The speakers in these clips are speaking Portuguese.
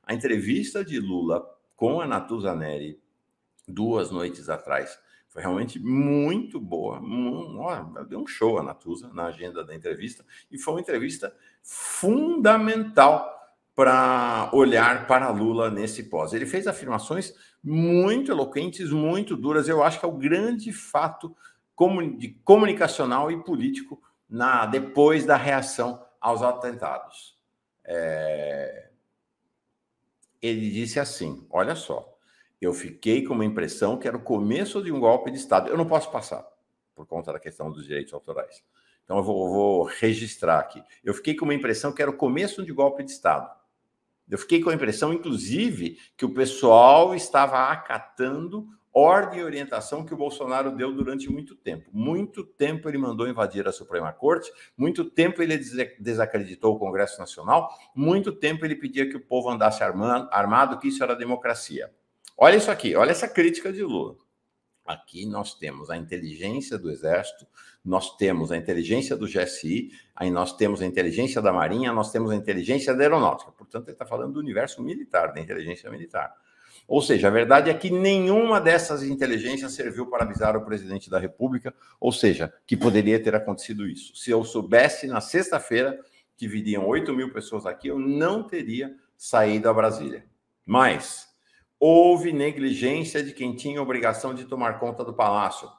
A entrevista de Lula com a Natuzaneri 2 noites atrás foi realmente muito boa. Deu um show a Natuza na agenda da entrevista e foi uma entrevista fundamental para olhar para Lula nesse pós. Ele fez afirmações muito eloquentes, muito duras. Eu acho que é o grande fato comunicacional e político depois da reação aos atentados. Ele disse assim, olha só, eu fiquei com uma impressão que era o começo de um golpe de Estado. Eu não posso passar, por conta da questão dos direitos autorais. Então, eu vou registrar aqui. Eu fiquei com uma impressão que era o começo de golpe de Estado. Eu fiquei com a impressão, inclusive, que o pessoal estava acatando ordem e orientação que o Bolsonaro deu durante muito tempo. Muito tempo ele mandou invadir a Suprema Corte, muito tempo ele desacreditou o Congresso Nacional, muito tempo ele pedia que o povo andasse armado, que isso era democracia. Olha isso aqui, olha essa crítica de Lula. Aqui nós temos a inteligência do Exército, nós temos a inteligência do GSI, aí nós temos a inteligência da Marinha, nós temos a inteligência da Aeronáutica. Portanto, ele está falando do universo militar, da inteligência militar. Ou seja, a verdade é que nenhuma dessas inteligências serviu para avisar o presidente da República, ou seja, que poderia ter acontecido isso. Se eu soubesse na sexta-feira que viriam 8.000 pessoas aqui, eu não teria saído a Brasília. Mas houve negligência de quem tinha obrigação de tomar conta do palácio.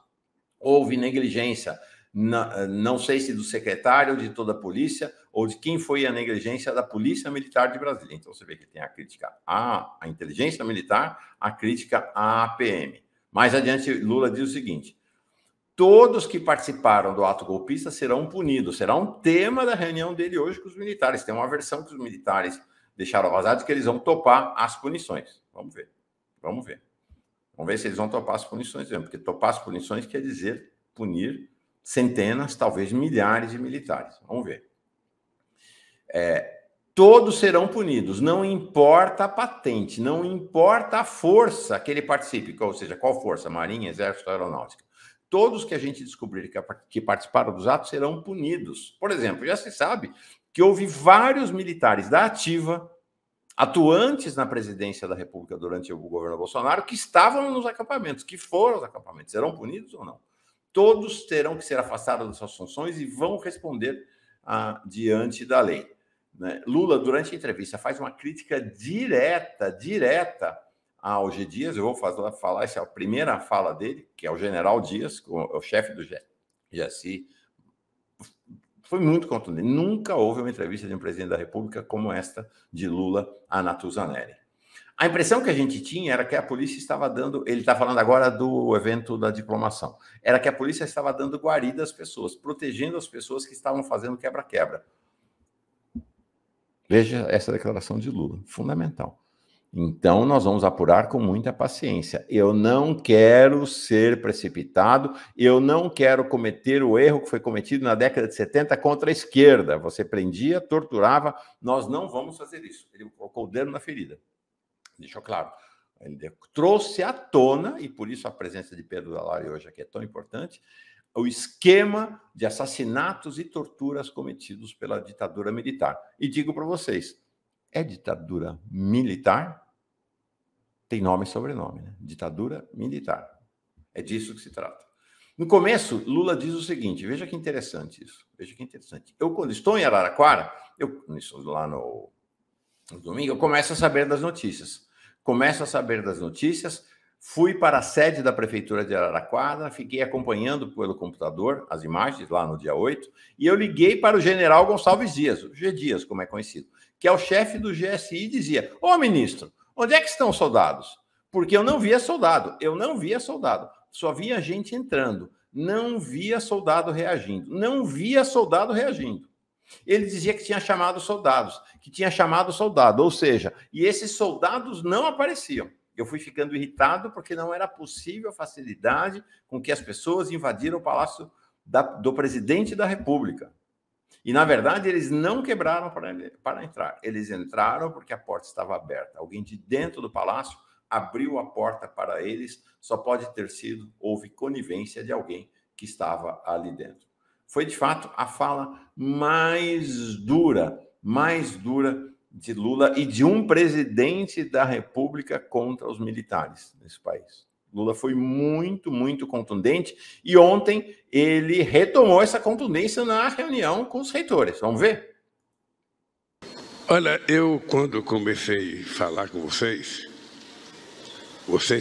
Houve negligência, não sei se do secretário de toda a polícia ou de quem foi a negligência da Polícia Militar de Brasília. Então, você vê que tem a crítica à inteligência militar, a crítica à PM. Mais adiante, Lula diz o seguinte, todos que participaram do ato golpista serão punidos. Será um tema da reunião dele hoje com os militares. Tem uma versão que os militares deixaram vazado que eles vão topar as punições. Vamos ver. Vamos ver. Vamos ver se eles vão topar as punições mesmo, porque topar as punições quer dizer punir centenas, talvez milhares de militares. Vamos ver. Todos serão punidos, não importa a patente, não importa a força que ele participe, ou seja, qual força? Marinha, Exército, Aeronáutica. Todos que a gente descobrir que participaram dos atos serão punidos. Por exemplo, já se sabe que houve vários militares da ativa atuantes na presidência da República durante o governo Bolsonaro que estavam nos acampamentos, que foram aos acampamentos. Serão punidos ou não? Todos terão que ser afastados das suas funções e vão responder diante da lei. Né? Lula, durante a entrevista, faz uma crítica direta ao G. Dias. Eu vou falar, essa é a primeira fala dele, que é o general Dias, o chefe do GSI. Foi muito contundente. Nunca houve uma entrevista de um presidente da República como esta de Lula a Natuzaneri. A impressão que a gente tinha era que a polícia estava dando... Ele está falando agora do evento da diplomação. Era que a polícia estava dando guarida às pessoas, protegendo as pessoas que estavam fazendo quebra-quebra. Veja essa declaração de Lula, fundamental. Então, nós vamos apurar com muita paciência. Eu não quero ser precipitado, eu não quero cometer o erro que foi cometido na década de 70 contra a esquerda. Você prendia, torturava, nós não vamos fazer isso. Ele colocou o dedo na ferida. Deixou claro. Ele trouxe à tona, e por isso a presença de Pedro Dalari hoje aqui é tão importante, o esquema de assassinatos e torturas cometidos pela ditadura militar. E digo para vocês, é ditadura militar? Tem nome e sobrenome, né? Ditadura militar. É disso que se trata. No começo, Lula diz o seguinte, veja que interessante isso. Veja que interessante. Eu, quando estou em Araraquara, lá no domingo, eu começo a saber das notícias. Fui para a sede da Prefeitura de Araraquara, fiquei acompanhando pelo computador as imagens lá no dia 8, e eu liguei para o general Gonçalves Dias, o G. Dias, como é conhecido, que é o chefe do GSI, e dizia, ô ministro, onde é que estão os soldados? Porque eu não via soldado, só via gente entrando, não via soldado reagindo. Ele dizia que tinha chamado soldados, ou seja, e esses soldados não apareciam. Eu fui ficando irritado porque não era possível a facilidade com que as pessoas invadiram o palácio do presidente da República. E, na verdade, eles não quebraram para entrar. Eles entraram porque a porta estava aberta. Alguém de dentro do palácio abriu a porta para eles. Só pode ter sido, houve conivência de alguém que estava ali dentro. Foi, de fato, a fala mais dura de Lula e de um presidente da República contra os militares nesse país. Lula foi muito, muito contundente e ontem ele retomou essa contundência na reunião com os reitores. Vamos ver? Olha, eu quando comecei a falar com vocês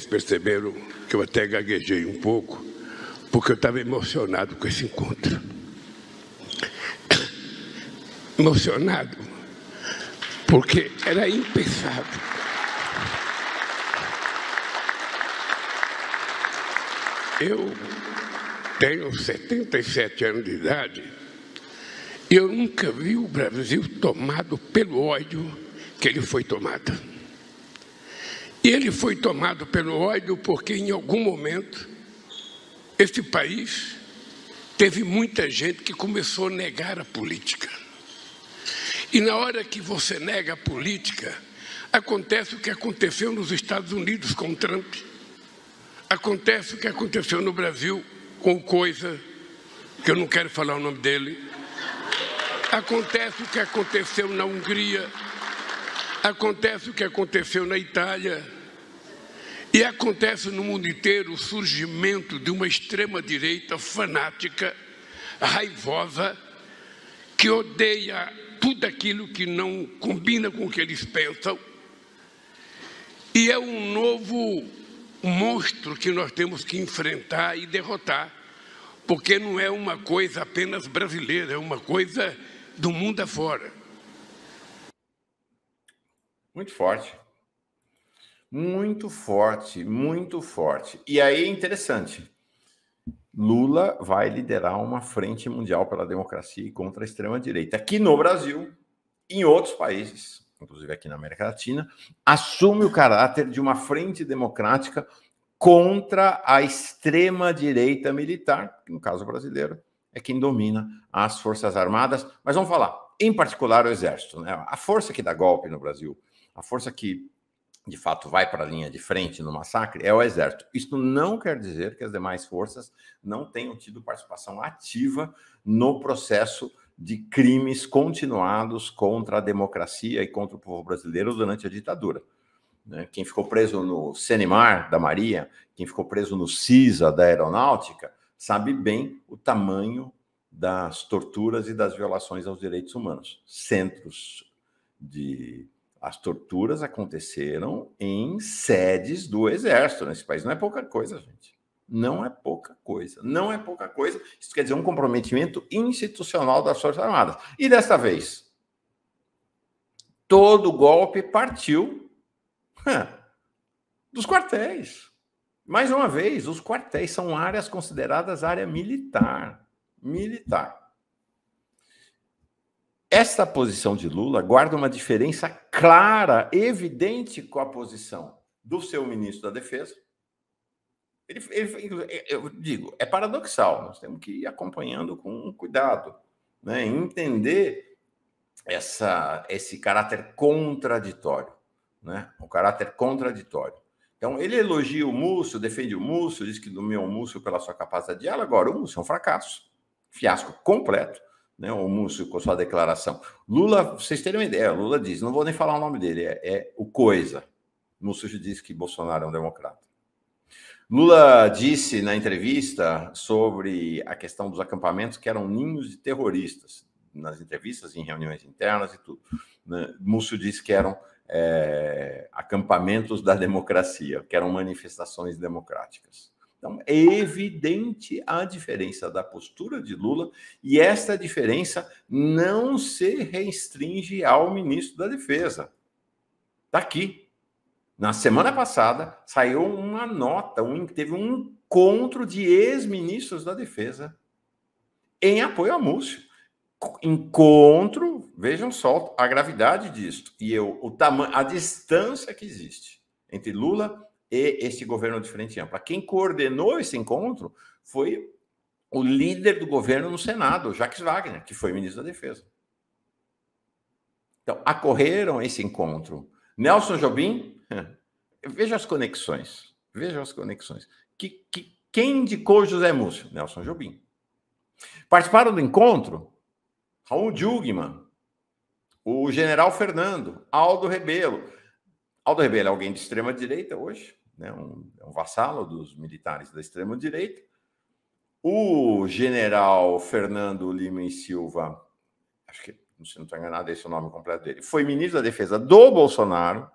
perceberam que eu até gaguejei um pouco, porque eu estava emocionado com esse encontro. Emocionado, porque era impensável. Eu tenho 77 anos de idade e eu nunca vi o Brasil tomado pelo ódio que ele foi tomado. E ele foi tomado pelo ódio porque, em algum momento, esse país teve muita gente que começou a negar a política. E na hora que você nega a política, acontece o que aconteceu nos Estados Unidos com o Trump. Acontece o que aconteceu no Brasil com o Coisa, que eu não quero falar o nome dele. Acontece o que aconteceu na Hungria. Acontece o que aconteceu na Itália. E acontece no mundo inteiro o surgimento de uma extrema-direita fanática, raivosa, que odeia tudo aquilo que não combina com o que eles pensam. E é um novo monstro que nós temos que enfrentar e derrotar, porque não é uma coisa apenas brasileira, é uma coisa do mundo afora. Muito forte. Muito forte, muito forte. E aí é interessante. Lula vai liderar uma frente mundial pela democracia e contra a extrema-direita. Aqui no Brasil, em outros países, inclusive aqui na América Latina, assume o caráter de uma frente democrática contra a extrema-direita militar, que no caso brasileiro é quem domina as Forças Armadas. Mas vamos falar, em particular, o Exército, né? A força que dá golpe no Brasil, a força que de fato vai para a linha de frente no massacre, é o Exército. Isso não quer dizer que as demais forças não tenham tido participação ativa no processo de crimes continuados contra a democracia e contra o povo brasileiro durante a ditadura. Quem ficou preso no CENIMAR da Marinha, quem ficou preso no CISA da Aeronáutica, sabe bem o tamanho das torturas e das violações aos direitos humanos. As torturas aconteceram em sedes do Exército nesse país. Não é pouca coisa, gente. Não é pouca coisa. Não é pouca coisa. Isso quer dizer um comprometimento institucional das Forças Armadas. E desta vez, todo golpe partiu dos quartéis. Mais uma vez, os quartéis são áreas consideradas área militar. Militar. Esta posição de Lula guarda uma diferença clara, evidente com a posição do seu ministro da Defesa. Eu digo, é paradoxal, nós temos que ir acompanhando com cuidado, né? Entender esse caráter contraditório, né? O caráter contraditório. Então, ele elogia o Múcio, defende o Múcio, diz que nomeou o Múcio pela sua capacidade de diálogo. Agora, o Múcio é um fracasso, fiasco completo. Né, o Múcio com sua declaração. Lula, vocês terem uma ideia, Lula diz, não vou nem falar o nome dele, é o Coisa. Múcio disse que Bolsonaro é um democrata. Lula disse na entrevista sobre a questão dos acampamentos que eram ninhos de terroristas, nas entrevistas, em reuniões internas e tudo. Né? Múcio disse que eram acampamentos da democracia, que eram manifestações democráticas. Então, é evidente a diferença da postura de Lula e esta diferença não se restringe ao ministro da Defesa. Está aqui. Na semana passada, saiu uma nota, teve um encontro de ex-ministros da Defesa em apoio a Múcio. Encontro, vejam só a gravidade disso e o tamanho, a distância que existe entre Lula e este governo de frente ampla. Quem coordenou esse encontro foi o líder do governo no Senado, Jacques Wagner, que foi ministro da Defesa. Então, acorreram esse encontro. Nelson Jobim, veja as conexões. Veja as conexões. Quem indicou José Múcio? Nelson Jobim. Participaram do encontro Raul Jungmann, o general Fernando, Aldo Rebelo. Aldo Rebelo é alguém de extrema-direita hoje, né? É um vassalo dos militares da extrema-direita. O general Fernando Lima e Silva, acho que, se não estou enganado, esse é o nome completo dele, foi ministro da Defesa do Bolsonaro.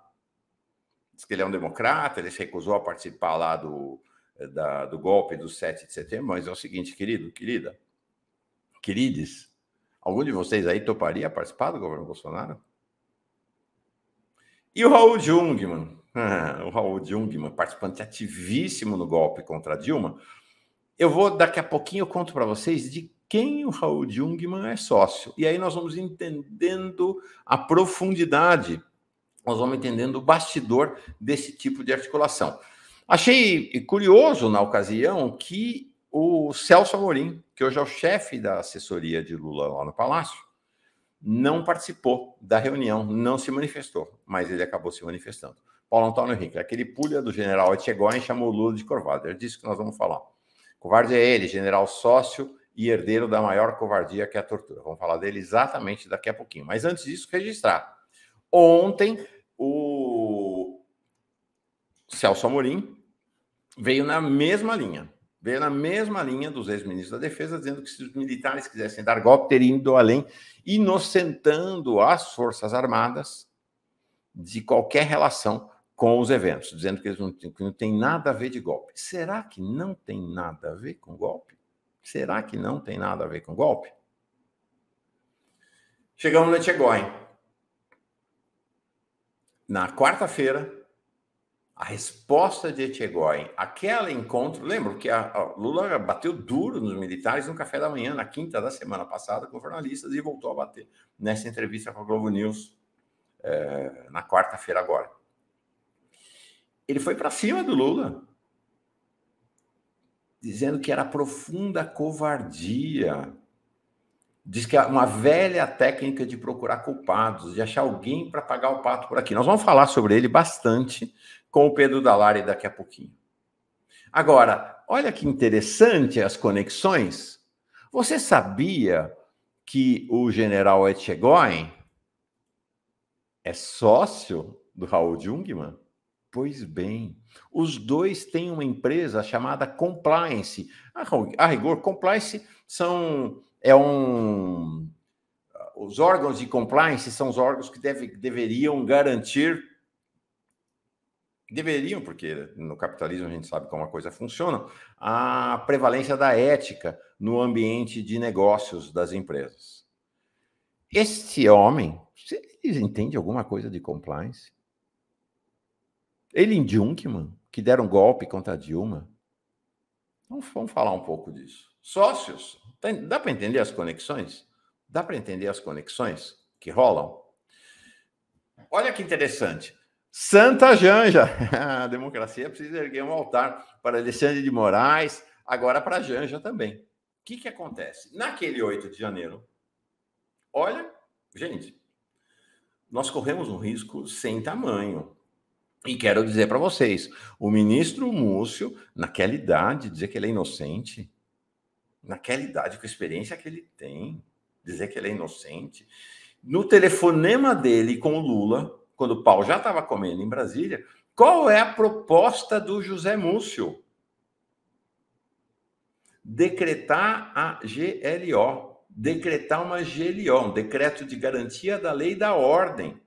Diz que ele é um democrata, ele se recusou a participar lá do golpe do 7 de setembro, mas é o seguinte, querides, algum de vocês aí toparia participar do governo Bolsonaro? E o Raul Jungmann, participante ativíssimo no golpe contra a Dilma. Eu vou, daqui a pouquinho, eu conto para vocês de quem o Raul Jungmann é sócio. E aí nós vamos entendendo a profundidade, nós vamos entendendo o bastidor desse tipo de articulação. Achei curioso, na ocasião, que o Celso Amorim, que hoje é o chefe da assessoria de Lula lá no Palácio, não participou da reunião, não se manifestou, mas ele acabou se manifestando. Paulo Antônio Henrique, aquele pulha do general Etchegóin, chamou Lula de covarde. É disso que nós vamos falar. Covarde é ele, general sócio e herdeiro da maior covardia, que é a tortura. Vamos falar dele exatamente daqui a pouquinho. Mas antes disso, registrar. Ontem, o Celso Amorim veio na mesma linha dos ex-ministros da Defesa, dizendo que se os militares quisessem dar golpe, teriam ido além, inocentando as Forças Armadas de qualquer relação com os eventos, dizendo que eles não tem nada a ver de golpe. Será que não tem nada a ver com golpe? Será que não tem nada a ver com golpe? Chegamos no Etchegóin. Na quarta-feira, a resposta de Etchegóin, aquele encontro, lembro que a Lula bateu duro nos militares no café da manhã, na quinta da semana passada, com jornalistas, e voltou a bater nessa entrevista com a Globo News na quarta-feira agora. Ele foi para cima do Lula, dizendo que era profunda covardia. Diz que é uma velha técnica de procurar culpados, de achar alguém para pagar o pato por aqui. Nós vamos falar sobre ele bastante com o Pedro Dallari daqui a pouquinho. Agora, olha que interessante as conexões. Você sabia que o general Etchegóin é sócio do Raul Jungmann? Pois bem, os dois têm uma empresa chamada Compliance. A rigor, Compliance os órgãos de compliance são os órgãos que deveriam garantir, porque no capitalismo a gente sabe como a coisa funciona, a prevalência da ética no ambiente de negócios das empresas. Este homem, vocês entendem alguma coisa de compliance? Ele e Jungmann, que deram golpe contra a Dilma. Vamos falar um pouco disso. Sócios, dá para entender as conexões? Dá para entender as conexões que rolam? Olha que interessante. Santa Janja. A democracia precisa erguer um altar para Alexandre de Moraes, agora para Janja também. O que acontece? Naquele 8 de janeiro, olha, gente, nós corremos um risco sem tamanho. E quero dizer para vocês, o ministro Múcio, naquela idade, dizer que ele é inocente, naquela idade, com a experiência que ele tem, dizer que ele é inocente, no telefonema dele com o Lula, quando o pau já estava comendo em Brasília, qual é a proposta do José Múcio? Decretar a GLO, decretar uma GLO, um decreto de garantia da lei e da ordem,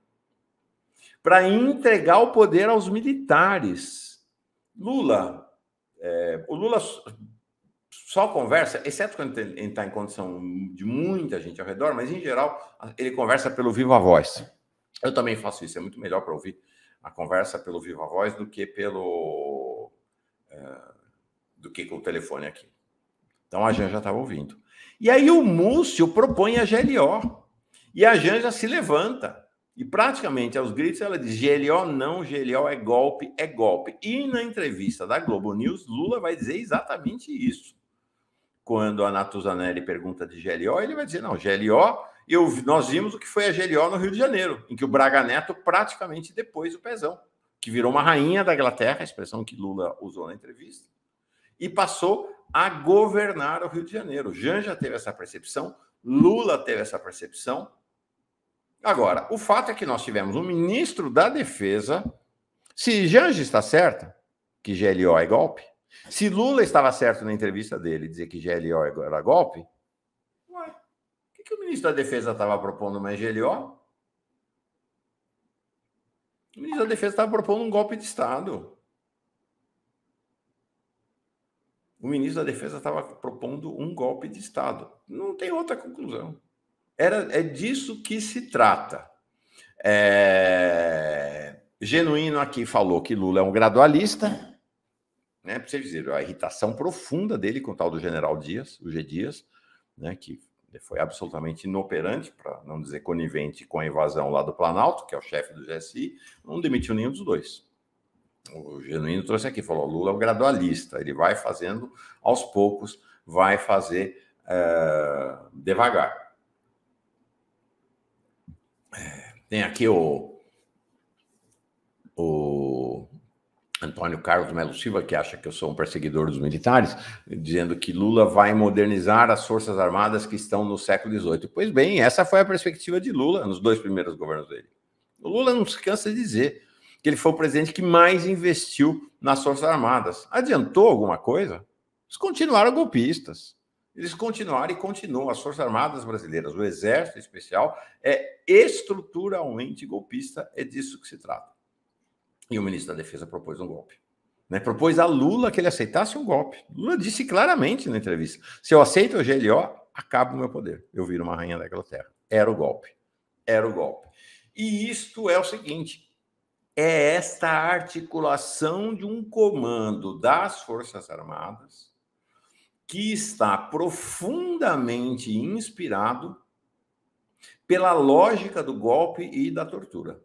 para entregar o poder aos militares. O Lula só conversa, exceto quando ele está em condição de muita gente ao redor, mas, em geral, ele conversa pelo viva voz. Eu também faço isso, é muito melhor para ouvir a conversa pelo viva voz do que com o telefone aqui. Então, a Janja estava ouvindo. E aí o Múcio propõe a GLO, e a Janja se levanta. E praticamente aos gritos ela diz: GLO não, GLO é golpe, é golpe. E na entrevista da Globo News, Lula vai dizer exatamente isso. Quando a Natuzanelli pergunta de GLO, ele vai dizer: não, GLO, nós vimos o que foi a GLO no Rio de Janeiro, em que o Braga Neto praticamente depôs o pezão, que virou uma rainha da Inglaterra, a expressão que Lula usou na entrevista, e passou a governar o Rio de Janeiro. Janja teve essa percepção, Lula teve essa percepção. Agora, o fato é que nós tivemos um ministro da Defesa. Se Janja está certa, que GLO é golpe, se Lula estava certo na entrevista dele, dizer que GLO era golpe, ué, o que o ministro da Defesa estava propondo uma GLO? O ministro da Defesa estava propondo um golpe de Estado. O ministro da Defesa estava propondo um golpe de Estado. Não tem outra conclusão. É disso que se trata. Genuíno aqui falou que Lula é um gradualista, né? Para vocês dizerem, a irritação profunda dele com o tal do general Dias, o G. Dias, né? Que foi absolutamente inoperante, para não dizer conivente com a invasão lá do Planalto, que é o chefe do GSI, não demitiu nenhum dos dois. O Genuíno trouxe aqui, falou, Lula é um gradualista, ele vai fazendo aos poucos, vai fazer devagar. Tem aqui o Antônio Carlos Melo Silva, que acha que eu sou um perseguidor dos militares, dizendo que Lula vai modernizar as Forças Armadas que estão no século XVIII. Pois bem, essa foi a perspectiva de Lula nos 2 primeiros governos dele. O Lula não se cansa de dizer que ele foi o presidente que mais investiu nas Forças Armadas. Adiantou alguma coisa? Eles continuaram golpistas. Eles continuaram e continuam. As Forças Armadas brasileiras, o Exército Especial, é estruturalmente golpista, é disso que se trata. E o ministro da Defesa propôs um golpe. Né? Propôs a Lula que ele aceitasse um golpe. Lula disse claramente na entrevista, se eu aceito o GLO, acaba o meu poder. Eu viro uma rainha da Inglaterra. Era o golpe. Era o golpe. E isto é o seguinte, é esta articulação de um comando das Forças Armadas que está profundamente inspirado pela lógica do golpe e da tortura.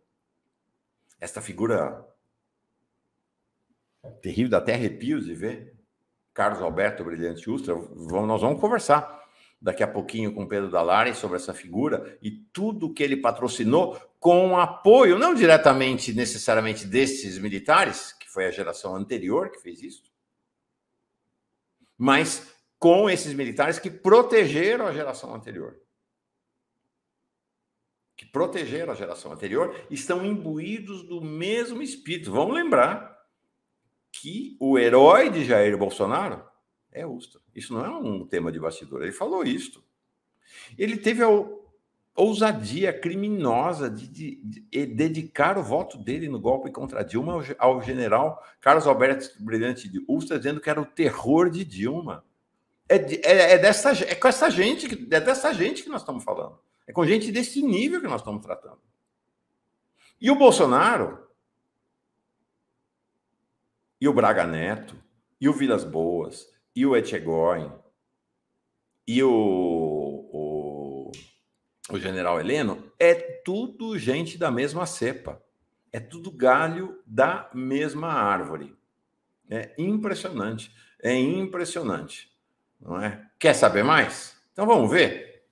Esta figura terrível, dá até arrepios de ver, Carlos Alberto Brilhante Ustra, nós vamos conversar daqui a pouquinho com Pedro Dallari sobre essa figura e tudo que ele patrocinou com apoio, não diretamente, necessariamente, desses militares, que foi a geração anterior que fez isso, mas com esses militares que protegeram a geração anterior. Que protegeram a geração anterior, estão imbuídos do mesmo espírito. Vamos lembrar que o herói de Jair Bolsonaro é Ustra. Isso não é um tema de bastidor, ele falou isso. Ele teve a ousadia criminosa de dedicar o voto dele no golpe contra Dilma ao general Carlos Alberto Brilhante de Ustra, dizendo que era o terror de Dilma. É dessa gente que nós estamos falando. É com gente desse nível que nós estamos tratando. E o Bolsonaro, e o Braga Neto, e o Vilas Boas, e o Etchegóin, e o general Heleno, é tudo gente da mesma cepa. É tudo galho da mesma árvore. É impressionante. É impressionante. Não é? Quer saber mais? Então vamos ver.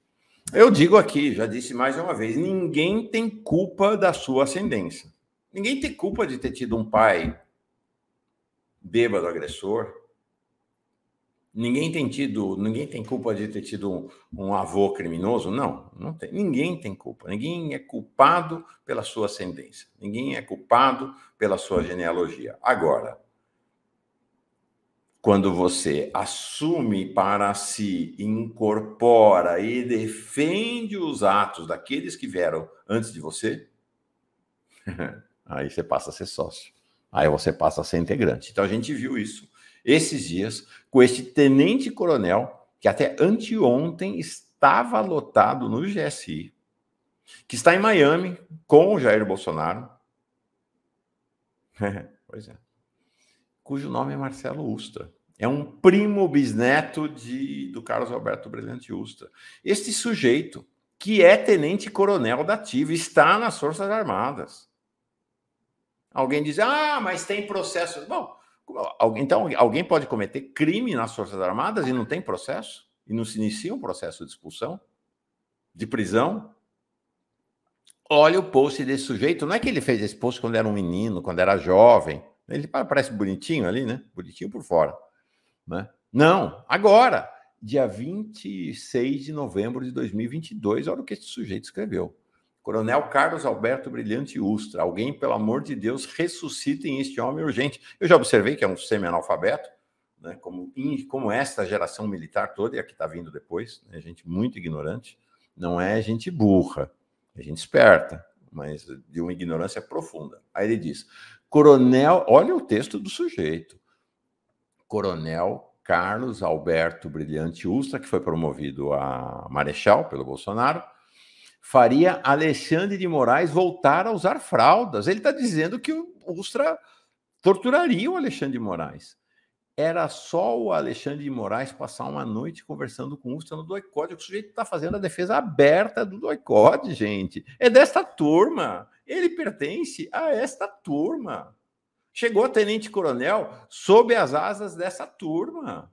Eu digo aqui, já disse mais uma vez, ninguém tem culpa da sua ascendência. Ninguém tem culpa de ter tido um pai bêbado agressor. Ninguém tem culpa de ter tido um avô criminoso. Não tem. Ninguém tem culpa. Ninguém é culpado pela sua ascendência. Ninguém é culpado pela sua genealogia. Agora, quando você assume para si, incorpora e defende os atos daqueles que vieram antes de você, aí você passa a ser sócio. Aí você passa a ser integrante. Então a gente viu isso esses dias com este tenente-coronel que até anteontem estava lotado no GSI, que está em Miami com o Jair Bolsonaro. Pois é. Cujo nome é Marcelo Ustra. É um primo bisneto do Carlos Alberto Brilhante Ustra. Este sujeito, que é tenente-coronel da ativa, está nas Forças Armadas. Alguém diz, mas tem processo. Bom, então alguém pode cometer crime nas Forças Armadas e não tem processo? E não se inicia um processo de expulsão? De prisão? Olha o post desse sujeito. Não é que ele fez esse post quando era um menino, quando era jovem. Ele parece bonitinho ali, né? Bonitinho por fora. Né? Não, agora, dia 26 de novembro de 2022, olha o que esse sujeito escreveu. Coronel Carlos Alberto Brilhante Ustra. Alguém, pelo amor de Deus, ressuscitem este homem urgente. Eu já observei que é um semi-analfabeto, né, como esta geração militar toda, e a que está vindo depois, né, gente muito ignorante. Não é gente burra, é gente esperta, mas de uma ignorância profunda. Aí ele diz, Coronel, olha o texto do sujeito, Coronel Carlos Alberto Brilhante Ustra, que foi promovido a marechal pelo Bolsonaro, faria Alexandre de Moraes voltar a usar fraldas. Ele está dizendo que o Ustra torturaria o Alexandre de Moraes. Era só o Alexandre de Moraes passar uma noite conversando com o Ustra no doicode. O sujeito está fazendo a defesa aberta do doicode, gente. É desta turma. Ele pertence a esta turma. Chegou a tenente-coronel sob as asas dessa turma.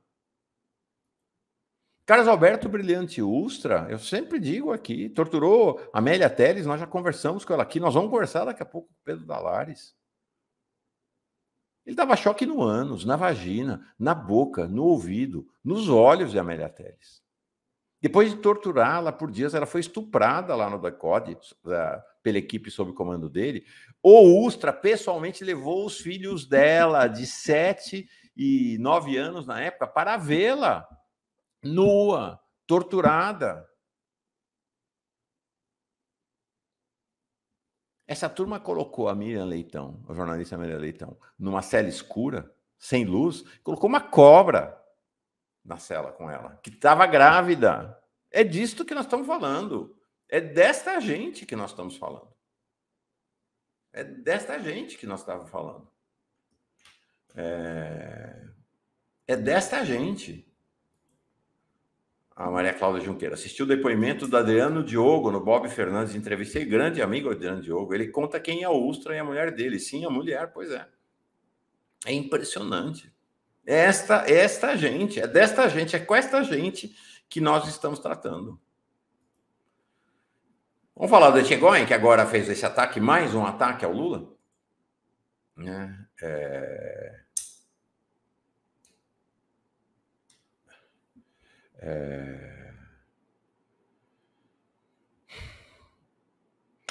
Carlos Alberto Brilhante Ustra, eu sempre digo aqui, torturou Amélia Telles, nós já conversamos com ela aqui, nós vamos conversar daqui a pouco com o Pedro Dalares. Ele dava choque no ânus, na vagina, na boca, no ouvido, nos olhos de Amélia Telles. Depois de torturá-la por dias, ela foi estuprada lá no DOICODE, pela equipe sob comando dele. O Ustra pessoalmente levou os filhos dela, de 7 e 9 anos na época, para vê-la nua, torturada. Essa turma colocou a Miriam Leitão, a jornalista Miriam Leitão, numa cela escura, sem luz, colocou uma cobra na cela com ela, que estava grávida. É disto que nós estamos falando. É desta gente que nós estamos falando. É desta gente que nós estávamos falando. É desta gente. A Maria Cláudia Junqueira assistiu o depoimento do Adriano Diogo no Bob Fernandes. Entrevistei grande amigo Adriano Diogo. Ele conta quem é o Ustra e a mulher dele. Sim, a mulher, pois é. É impressionante. É esta gente, é desta gente, é com esta gente que nós estamos tratando. Vamos falar do Etchegoyen, que agora fez esse ataque, mais um ataque ao Lula?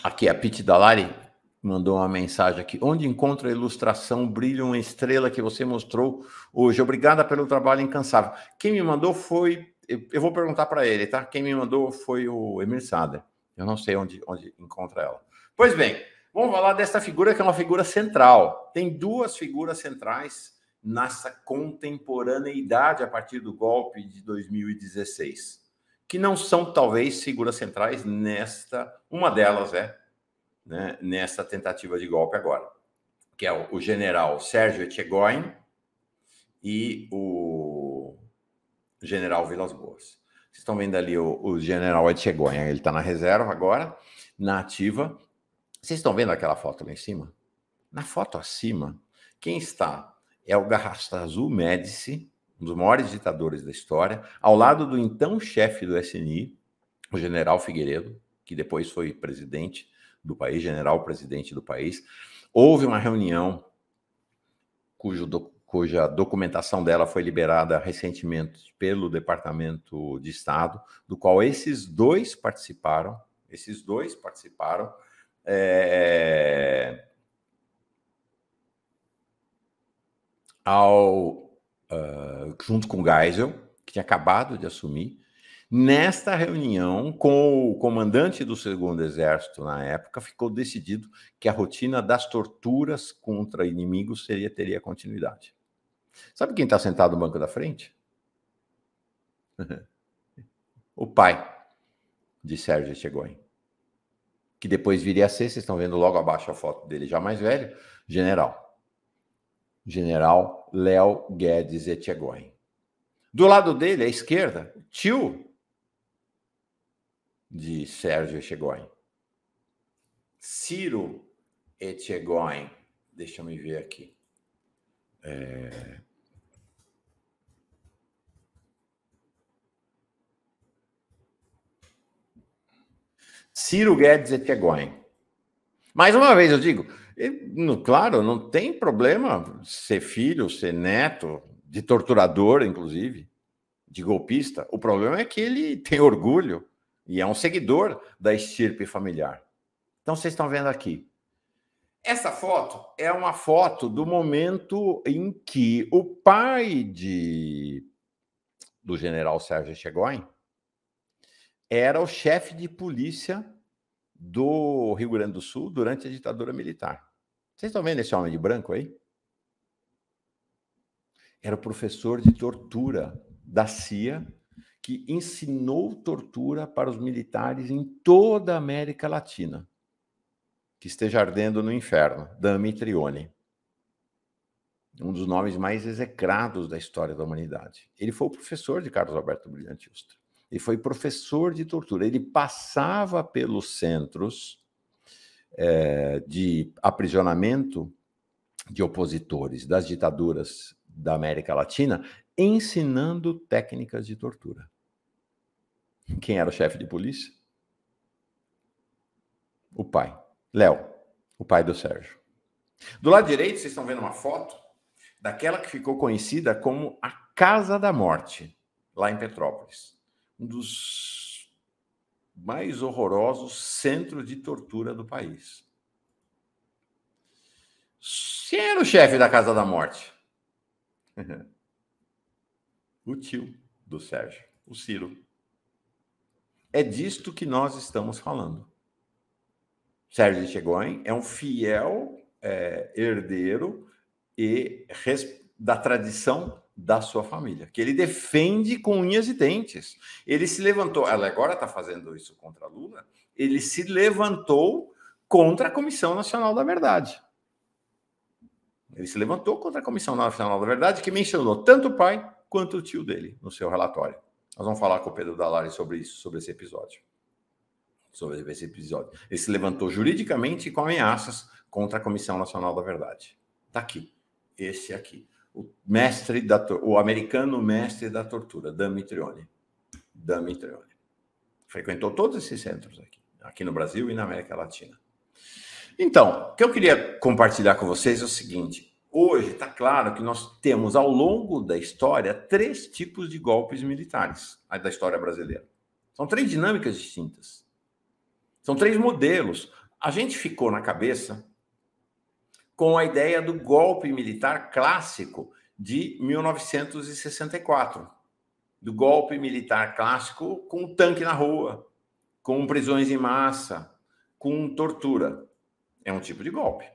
Aqui, a Pete Dalari mandou uma mensagem aqui. Onde encontra a ilustração Brilha uma Estrela que você mostrou hoje? Obrigada pelo trabalho incansável. Quem me mandou foi... Eu vou perguntar para ele, tá? Quem me mandou foi o Emir Sader. Eu não sei onde encontra ela. Pois bem, vamos falar dessa figura que é uma figura central. Tem duas figuras centrais nessa contemporaneidade a partir do golpe de 2016, que não são, talvez, figuras centrais nesta... Uma delas é, né, nessa tentativa de golpe agora, que é o general Sérgio Etchegoyen e o general Vilas Boas. Vocês estão vendo ali o general Etchegoyen, ele está na reserva agora, na ativa. Vocês estão vendo aquela foto lá em cima? Na foto acima, quem está é o Garrastazu Azul Médici, um dos maiores ditadores da história, ao lado do então chefe do SNI, o general Figueiredo, que depois foi presidente do país, general-presidente do país. Houve uma reunião cuja documentação dela foi liberada recentemente pelo Departamento de Estado, do qual esses dois participaram, junto com Geisel, que tinha acabado de assumir. Nesta reunião, com o comandante do Segundo Exército na época, ficou decidido que a rotina das torturas contra inimigos teria continuidade. Sabe quem está sentado no banco da frente? O pai de Sérgio Etchegoyen, que depois viria a ser, vocês estão vendo logo abaixo a foto dele, já mais velho, general Léo Guedes Etchegoyen. Do lado dele, à esquerda, o tio de Sérgio Etchegoyen, Ciro Etchegoyen. Deixa eu me ver aqui. Ciro Guedes Etchegoyen. Mais uma vez eu digo, claro, não tem problema ser filho, ser neto de torturador, inclusive, de golpista. O problema é que ele tem orgulho e é um seguidor da estirpe familiar. Então, vocês estão vendo aqui. Essa foto é uma foto do momento em que o pai do general Sérgio Etchegóin era o chefe de polícia do Rio Grande do Sul durante a ditadura militar. Vocês estão vendo esse homem de branco aí? Era o professor de tortura da CIA que ensinou tortura para os militares em toda a América Latina. Que esteja ardendo no inferno, Damitrione. Um dos nomes mais execrados da história da humanidade. Ele foi o professor de Carlos Alberto Brilhante Ustra. Ele foi professor de tortura. Ele passava pelos centros de aprisionamento de opositores das ditaduras da América Latina, ensinando técnicas de tortura. Quem era o chefe de polícia? O pai. Léo, o pai do Sérgio. Do lado direito, vocês estão vendo uma foto daquela que ficou conhecida como a Casa da Morte, lá em Petrópolis. Um dos mais horrorosos centros de tortura do país. Quem era o chefe da Casa da Morte? O tio do Sérgio, o Ciro. É disto que nós estamos falando. Sérgio Etchegóin é um fiel herdeiro da tradição da sua família, que ele defende com unhas e dentes. Ele se levantou, ela agora está fazendo isso contra Lula, ele se levantou contra a Comissão Nacional da Verdade. Ele se levantou contra a Comissão Nacional da Verdade, que mencionou tanto o pai quanto o tio dele no seu relatório. Nós vamos falar com o Pedro Dallari sobre isso, sobre esse episódio. Ele se levantou juridicamente com ameaças contra a Comissão Nacional da Verdade. Está aqui. Esse aqui. O americano mestre da tortura, Damitrione. Frequentou todos esses centros aqui no Brasil e na América Latina. Então, o que eu queria compartilhar com vocês é o seguinte. Hoje está claro que nós temos, ao longo da história, 3 tipos de golpes militares da história brasileira. São 3 dinâmicas distintas. São 3 modelos. A gente ficou na cabeça com a ideia do golpe militar clássico de 1964. Do golpe militar clássico com tanque na rua, com prisões em massa, com tortura. É um tipo de golpe.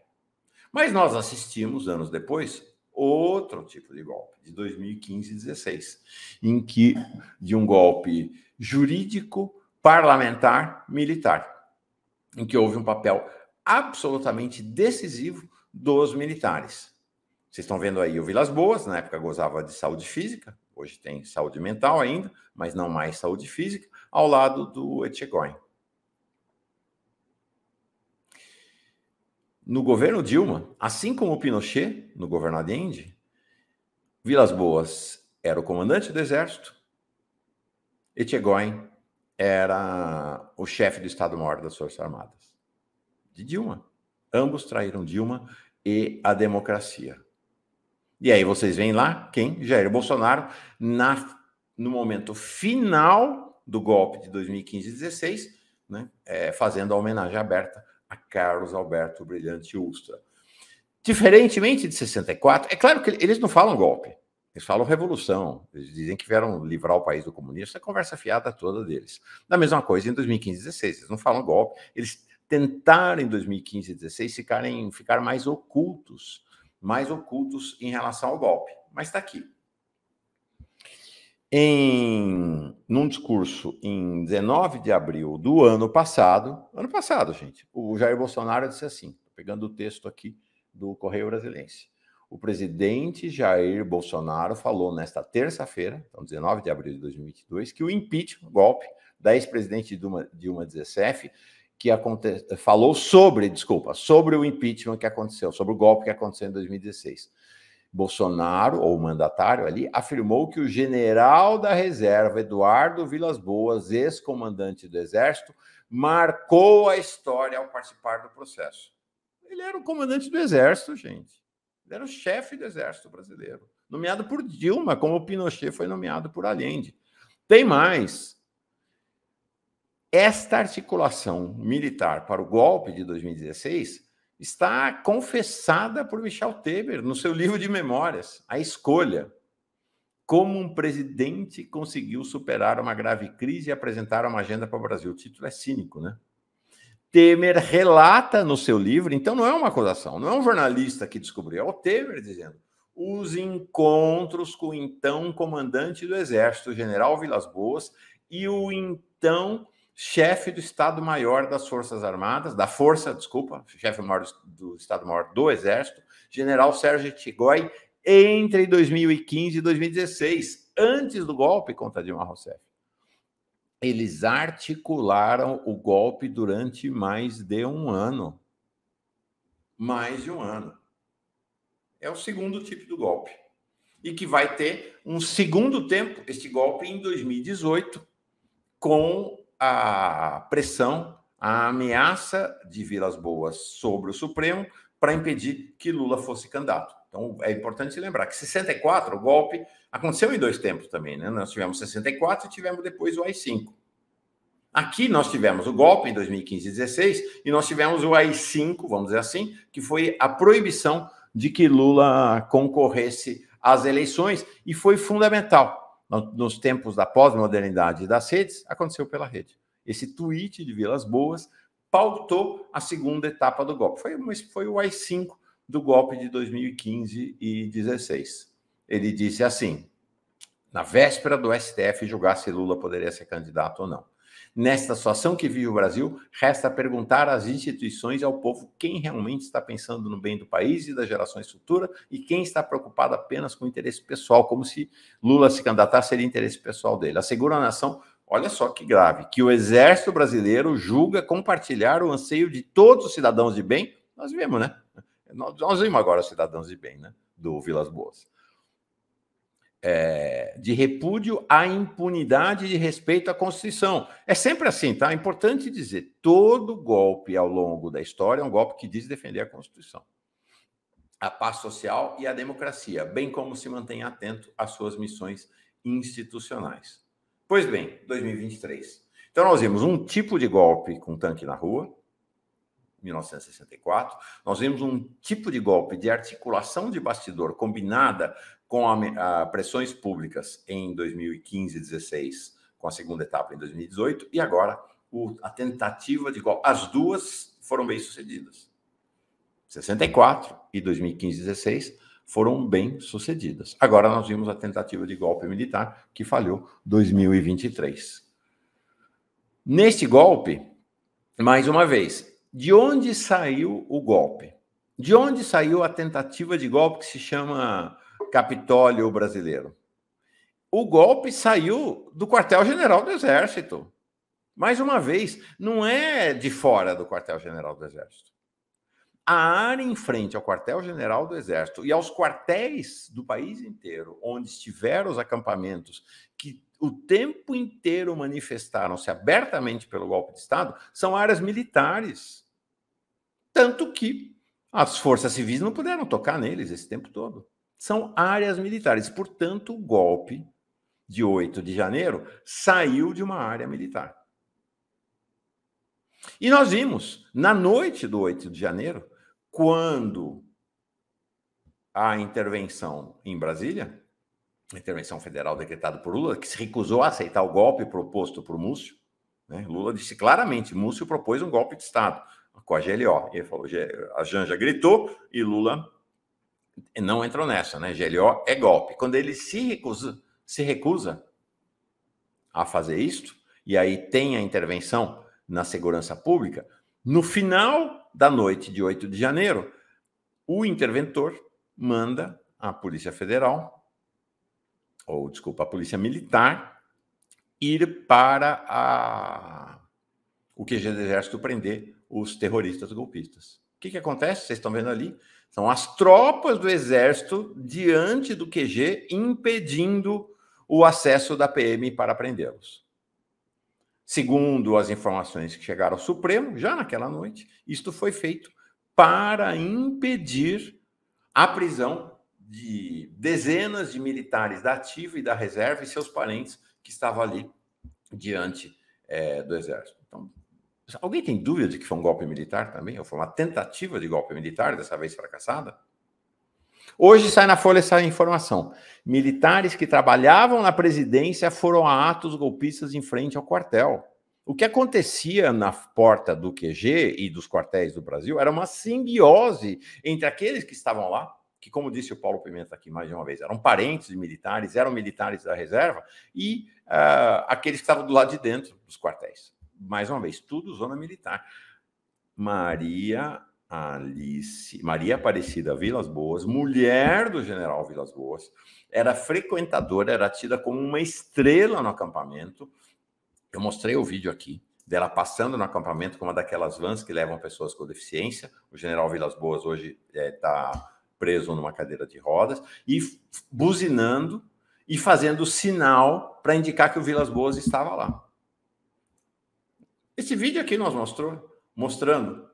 Mas nós assistimos, anos depois, outro tipo de golpe, de 2015 e 2016, de um golpe jurídico, parlamentar, militar, em que houve um papel absolutamente decisivo dos militares. Vocês estão vendo aí o Vilas Boas, na época gozava de saúde física, hoje tem saúde mental ainda, mas não mais saúde física, ao lado do Etchegóin. No governo Dilma, assim como o Pinochet, no governo Allende, Vilas Boas era o comandante do Exército, Etchegóin era o chefe do Estado-Maior das Forças Armadas. De Dilma. Ambos traíram Dilma e a democracia. E aí vocês veem lá quem? Jair Bolsonaro, no momento final do golpe de 2015 e 2016, né, fazendo a homenagem aberta a Carlos Alberto Brilhante Ustra. Diferentemente de 64, é claro que eles não falam golpe, eles falam revolução, eles dizem que vieram livrar o país do comunismo, essa conversa fiada toda deles. Da mesma coisa em 2015 e 2016, eles não falam golpe, eles tentaram em 2015 e 2016 ficar mais ocultos em relação ao golpe, mas está aqui. Num discurso em 19 de abril do ano passado, gente, o Jair Bolsonaro disse assim, pegando o texto aqui do Correio Brasiliense, o presidente Jair Bolsonaro falou nesta terça-feira, então 19 de abril de 2022, que o impeachment, o golpe da ex-presidente Dilma Rousseff, falou sobre o impeachment que aconteceu, sobre o golpe que aconteceu em 2016. Bolsonaro, ou o mandatário ali, afirmou que o general da reserva, Eduardo Vilas Boas, ex-comandante do Exército, marcou a história ao participar do processo. Ele era o comandante do Exército, gente. Ele era o chefe do Exército brasileiro, nomeado por Dilma, como o Pinochet foi nomeado por Allende. Tem mais. Esta articulação militar para o golpe de 2016 está confessada por Michel Temer no seu livro de memórias, A Escolha. Como um presidente conseguiu superar uma grave crise e apresentar uma agenda para o Brasil. O título é cínico, né? Temer relata no seu livro, então não é uma acusação, não é um jornalista que descobriu, é o Temer dizendo, os encontros com o então comandante do Exército, general Vilas Boas, e o então chefe do Estado-Maior das Forças Armadas, chefe-maior do Estado-Maior do Exército, general Sérgio Tigói, entre 2015 e 2016, antes do golpe contra Dilma Rousseff. Eles articularam o golpe durante mais de um ano. Mais de um ano. É o segundo tipo do golpe. E que vai ter um segundo tempo, este golpe, em 2018, com a pressão, a ameaça de Vilas Boas sobre o Supremo para impedir que Lula fosse candidato. Então, é importante lembrar que 64, o golpe, aconteceu em dois tempos também, né? Nós tivemos 64 e tivemos depois o AI-5. Aqui nós tivemos o golpe em 2015 e 2016 e nós tivemos o AI-5, vamos dizer assim, que foi a proibição de que Lula concorresse às eleições e foi fundamental. Nos tempos da pós-modernidade das redes, aconteceu pela rede. Esse tweet de Vilas Boas pautou a segunda etapa do golpe. Foi o AI-5 do golpe de 2015 e 2016. Ele disse assim, na véspera do STF julgar se Lula poderia ser candidato ou não. Nesta situação que vive o Brasil, resta perguntar às instituições e ao povo quem realmente está pensando no bem do país e das gerações futuras e quem está preocupado apenas com o interesse pessoal, como se Lula se candidatar seria interesse pessoal dele. Assegura a nação, olha só que grave, que o Exército Brasileiro julga compartilhar o anseio de todos os cidadãos de bem. Nós vimos, né? Nós vimos agora os cidadãos de bem, né? Do Vilas Boas. De repúdio à impunidade e de respeito à Constituição. É sempre assim, tá? É importante dizer, todo golpe ao longo da história é um golpe que diz defender a Constituição, a paz social e a democracia, bem como se mantém atento às suas missões institucionais. Pois bem, 2023. Então nós vimos um tipo de golpe com tanque na rua, 1964. Nós vimos um tipo de golpe de articulação de bastidor combinada com pressões públicas em 2015 e 2016, com a segunda etapa em 2018, e agora a tentativa de golpe. As duas foram bem-sucedidas. 64 e 2015 e 2016 foram bem-sucedidas. Agora nós vimos a tentativa de golpe militar, que falhou 2023. Neste golpe, mais uma vez, de onde saiu o golpe? De onde saiu a tentativa de golpe que se chama Capitólio Brasileiro? O golpe saiu do quartel-general do Exército. Mais uma vez, não é de fora do quartel-general do Exército. A área em frente ao quartel-general do Exército e aos quartéis do país inteiro, onde estiveram os acampamentos que o tempo inteiro manifestaram-se abertamente pelo golpe de Estado, são áreas militares. Tanto que as forças civis não puderam tocar neles esse tempo todo. São áreas militares. Portanto, o golpe de 8 de janeiro saiu de uma área militar. E nós vimos, na noite do 8 de janeiro, quando a intervenção em Brasília, a intervenção federal decretada por Lula, que se recusou a aceitar o golpe proposto por Múcio, né? Lula disse claramente, Múcio propôs um golpe de Estado com a GLO. Ele falou, a Janja gritou e Lula não entrou nessa, né? GLO é golpe. Quando ele se recusa a fazer isto, e aí tem a intervenção na segurança pública, no final da noite de 8 de janeiro, o interventor manda a Polícia Federal, a Polícia Militar, ir para o QG do Exército prender os terroristas golpistas. O que acontece? Vocês estão vendo ali? São as tropas do Exército diante do QG impedindo o acesso da PM para prendê-los. Segundo as informações que chegaram ao Supremo, já naquela noite, isto foi feito para impedir a prisão de dezenas de militares da ativa e da reserva e seus parentes que estavam ali diante do Exército. Então, alguém tem dúvida de que foi um golpe militar também? Ou foi uma tentativa de golpe militar, dessa vez fracassada? Hoje sai na Folha essa informação. Militares que trabalhavam na presidência foram a atos golpistas em frente ao quartel. O que acontecia na porta do QG e dos quartéis do Brasil era uma simbiose entre aqueles que estavam lá, que, como disse o Paulo Pimenta aqui mais de uma vez, eram parentes de militares, eram militares da reserva, e aqueles que estavam do lado de dentro dos quartéis. Mais uma vez, tudo zona militar. Maria Aparecida Vilas Boas, mulher do general Vilas Boas, era frequentadora, era tida como uma estrela no acampamento. Eu mostrei o vídeo aqui dela passando no acampamento com uma daquelas vans que levam pessoas com deficiência. O general Vilas Boas hoje está preso numa cadeira de rodas, e buzinando e fazendo sinal para indicar que o Vilas Boas estava lá. Esse vídeo aqui nós mostrando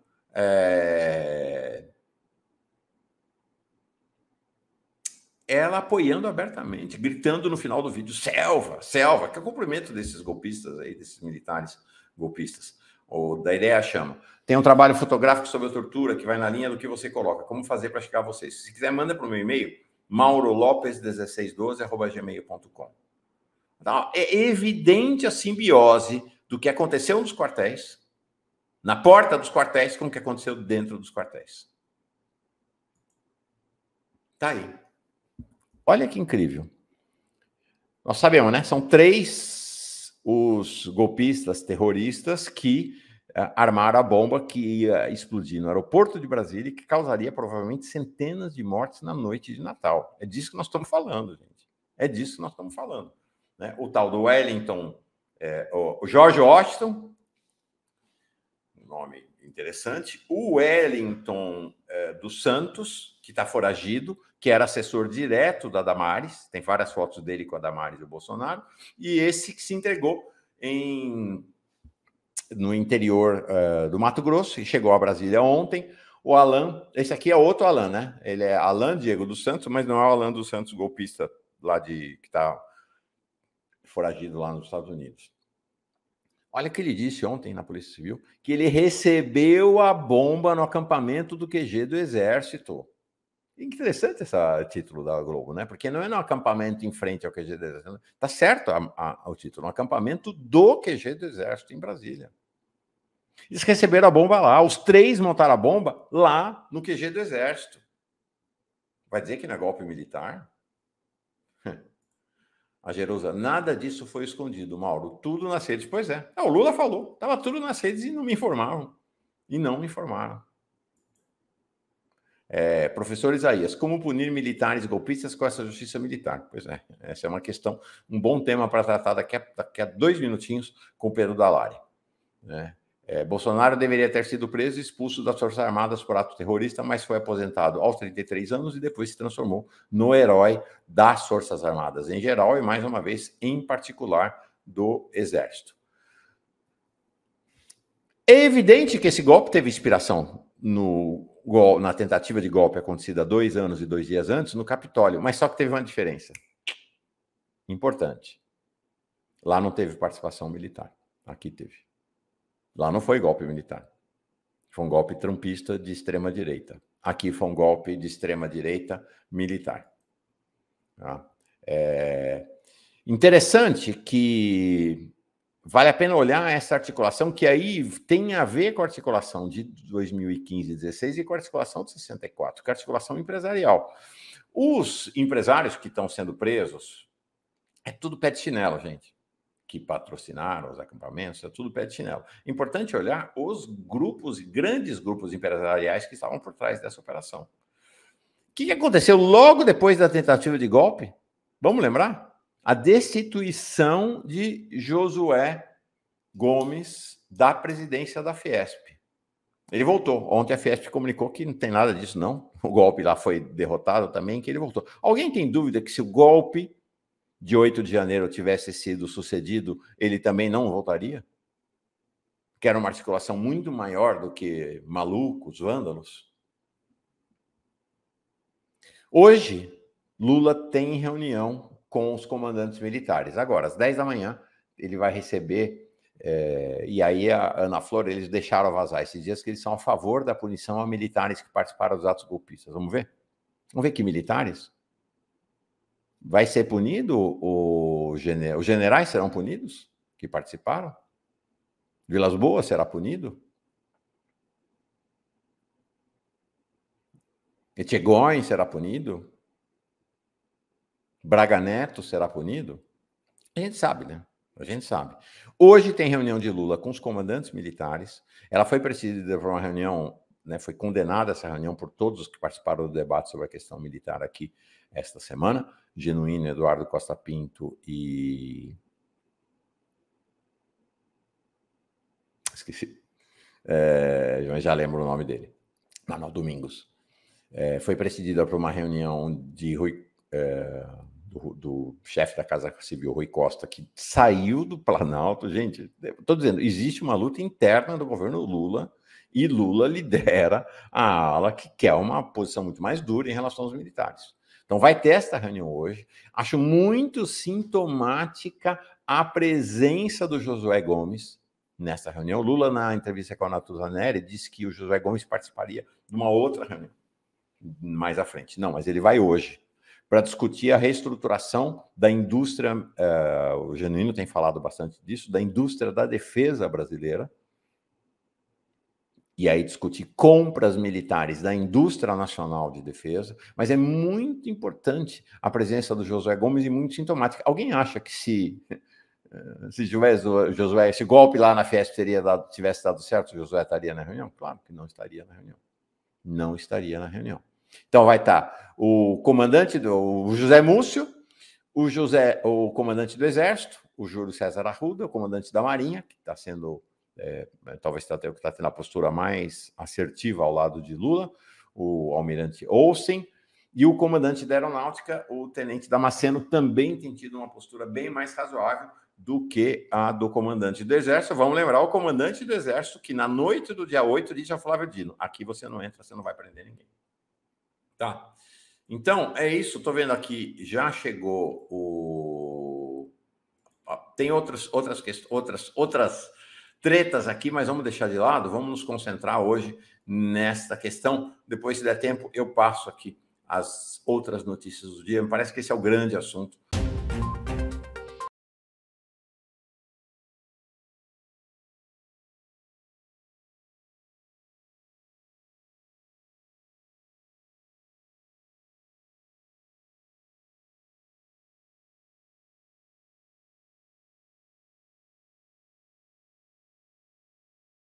ela apoiando abertamente, gritando no final do vídeo, selva, selva, que é o cumprimento desses golpistas aí, desses militares golpistas. O da Ideia Chama. Tem um trabalho fotográfico sobre a tortura que vai na linha do que você coloca. Como fazer para chegar a vocês? Se quiser, manda para o meu e-mail, maurolopes1612@gmail.com. Então, é evidente a simbiose do que aconteceu nos quartéis, na porta dos quartéis, com o que aconteceu dentro dos quartéis. Tá aí. Olha que incrível. Nós sabemos, né? São 3 os golpistas terroristas que armaram a bomba que ia explodir no aeroporto de Brasília e que causaria provavelmente centenas de mortes na noite de Natal. É disso que nós estamos falando, gente. É disso que nós estamos falando. Né? O tal do Wellington, o George Washington, um nome interessante, o Wellington dos Santos, que está foragido, que era assessor direto da Damares, tem várias fotos dele com a Damares e o Bolsonaro, e esse que se entregou no interior do Mato Grosso, e chegou a Brasília ontem. O Alan, esse aqui é outro Alan, né? Ele é Alan Diego dos Santos, mas não é o Alan dos Santos golpista lá que está foragido lá nos Estados Unidos. Olha o que ele disse ontem na Polícia Civil, que ele recebeu a bomba no acampamento do QG do Exército. Interessante esse título da Globo, né? Porque não é no acampamento em frente ao QG do Exército. Tá certo o título, no acampamento do QG do Exército em Brasília. Eles receberam a bomba lá, os 3 montaram a bomba lá no QG do Exército. Vai dizer que não é golpe militar? A Jerusa, nada disso foi escondido, Mauro. Tudo nas redes. Pois é. O Lula falou. Estava tudo nas redes e não me informavam. E não me informaram. Professor Isaías, como punir militares golpistas com essa justiça militar? Pois é, essa é uma questão, um bom tema para tratar daqui a 2 minutinhos com o Pedro Dallari. Né? Bolsonaro deveria ter sido preso e expulso das Forças Armadas por ato terrorista, mas foi aposentado aos 33 anos e depois se transformou no herói das Forças Armadas em geral e, mais uma vez, em particular, do Exército. É evidente que esse golpe teve inspiração na tentativa de golpe acontecida 2 anos e 2 dias antes no Capitólio, mas só que teve uma diferença importante. Lá não teve participação militar, aqui teve. Lá não foi golpe militar. Foi um golpe trumpista de extrema-direita. Aqui foi um golpe de extrema-direita militar. Tá? Interessante que vale a pena olhar essa articulação, que aí tem a ver com a articulação de 2015 e 2016 e com a articulação de 64, que é a articulação empresarial. Os empresários que estão sendo presos, é tudo pé de chinelo, gente. Que patrocinaram os acampamentos, é tudo pé de chinelo. Importante olhar os grupos, grandes grupos empresariais que estavam por trás dessa operação. O que aconteceu logo depois da tentativa de golpe? Vamos lembrar? A destituição de Josué Gomes da presidência da Fiesp. Ele voltou. Ontem a Fiesp comunicou que não tem nada disso, não. O golpe lá foi derrotado também, que ele voltou. Alguém tem dúvida que se o golpe de 8 de janeiro tivesse sido sucedido, ele também não voltaria? Que era uma articulação muito maior do que malucos, vândalos. Hoje, Lula tem reunião com os comandantes militares. Agora, às 10 da manhã, ele vai receber E aí a Ana Flor, eles deixaram vazar esses dias que eles são a favor da punição a militares que participaram dos atos golpistas. Vamos ver? Vamos ver que militares? Vai ser punido os generais serão punidos que participaram? Vilas Boas será punido? Etchegóin será punido? Braga Neto será punido? A gente sabe, né? A gente sabe. Hoje tem reunião de Lula com os comandantes militares. Ela foi presidida por uma reunião, né, foi condenada essa reunião por todos os que participaram do debate sobre a questão militar aqui esta semana. Genuíno, Eduardo Costa Pinto e... Esqueci. Já lembro o nome dele. Manuel Domingos. Foi precedida por uma reunião de do chefe da Casa Civil, Rui Costa, que saiu do Planalto. Gente, estou dizendo, existe uma luta interna do governo Lula e Lula lidera a ala que quer uma posição muito mais dura em relação aos militares. Então vai ter esta reunião hoje. Acho muito sintomática a presença do Josué Gomes nessa reunião. Lula, na entrevista com a Natuza Neri, disse que o Josué Gomes participaria de uma outra reunião mais à frente. Não, mas ele vai hoje para discutir a reestruturação da indústria, o Genuíno tem falado bastante disso, da indústria da defesa brasileira, e aí discutir compras militares da indústria nacional de defesa, mas é muito importante a presença do Josué Gomes e muito sintomática. Alguém acha que se Josué, esse golpe lá na Fiesp tivesse dado certo, o Josué estaria na reunião? Claro que não estaria na reunião. Não estaria na reunião. Então vai estar o comandante o José Múcio, o comandante do Exército, o Júlio César Arruda, o comandante da Marinha, que está sendo, talvez está tendo a postura mais assertiva ao lado de Lula, o almirante Olsen, e o comandante da Aeronáutica, o tenente Damasceno, também tem tido uma postura bem mais razoável do que a do comandante do Exército. Vamos lembrar o comandante do Exército que na noite do dia 8 disse a Flávio Dino, aqui você não entra, você não vai prender ninguém. Tá. Então, é isso. Estou vendo aqui, já chegou o... Tem outras tretas aqui, mas vamos deixar de lado. Vamos nos concentrar hoje nesta questão. Depois, se der tempo, eu passo aqui as outras notícias do dia. Me parece que esse é o grande assunto